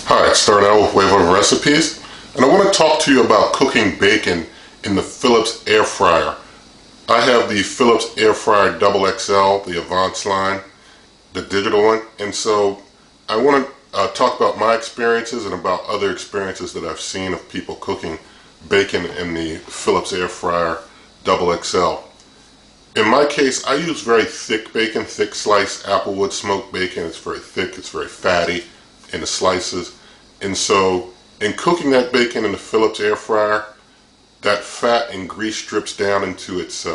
Hi, it's starting out with Wave Oven Recipes, and I want to talk to you about cooking bacon in the Philips Air Fryer. I have the Philips Air Fryer XXL, the Avance line, the digital one, and so I want to talk about my experiences and about other experiences that I've seen of people cooking bacon in the Philips Air Fryer XXL. In my case, I use very thick bacon, thick sliced applewood smoked bacon. It's very thick, it's very fatty in the slices. And so in cooking that bacon in the Philips Air Fryer, that fat and grease drips down into its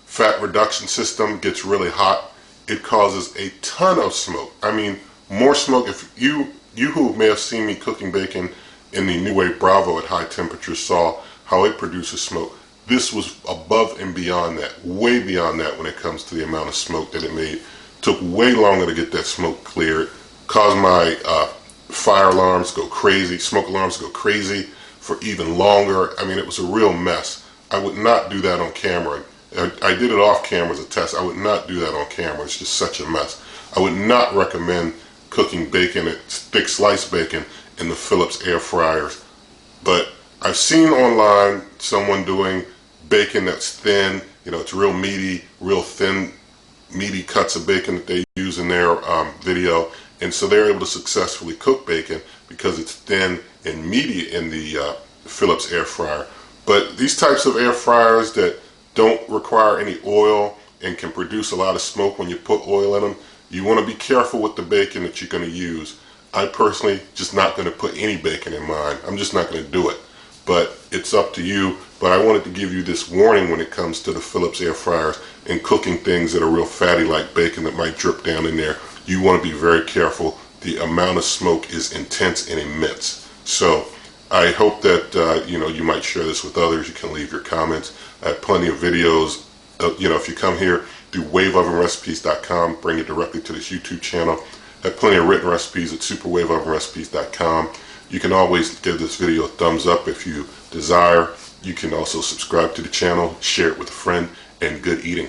fat reduction system, gets really hot. It causes a ton of smoke. I mean, more smoke. If you who may have seen me cooking bacon in the Nuwave Breville at high temperatures saw how it produces smoke. This was above and beyond that, way beyond that when it comes to the amount of smoke that it made. Took way longer to get that smoke cleared. Caused my fire alarms go crazy, smoke alarms go crazy for even longer. I mean, it was a real mess. I would not do that on camera. I did it off camera as a test. I would not do that on camera. It's just such a mess. I would not recommend cooking bacon, thick sliced bacon, in the Philips air fryers. But I've seen online someone doing bacon that's thin, it's real meaty, real thin, meaty cuts of bacon that they use in their video. And so they're able to successfully cook bacon because it's thin and meaty in the Philips air fryer. But these types of air fryers that don't require any oil and can produce a lot of smoke when you put oil in them, you want to be careful with the bacon that you're going to use. I personally just not going to put any bacon in mine. I'm just not going to do it. But it's up to you. But I wanted to give you this warning when it comes to the Philips air fryers and cooking things that are real fatty like bacon that might drip down in there. You want to be very careful. The amount of smoke is intense and immense. So I hope that you might share this with others. You can leave your comments. I have plenty of videos. If you come here through waveovenrecipes.com, bring it directly to this YouTube channel. I have plenty of written recipes at superwaveovenrecipes.com. You can always give this video a thumbs up if you desire. You can also subscribe to the channel, share it with a friend, and good eating.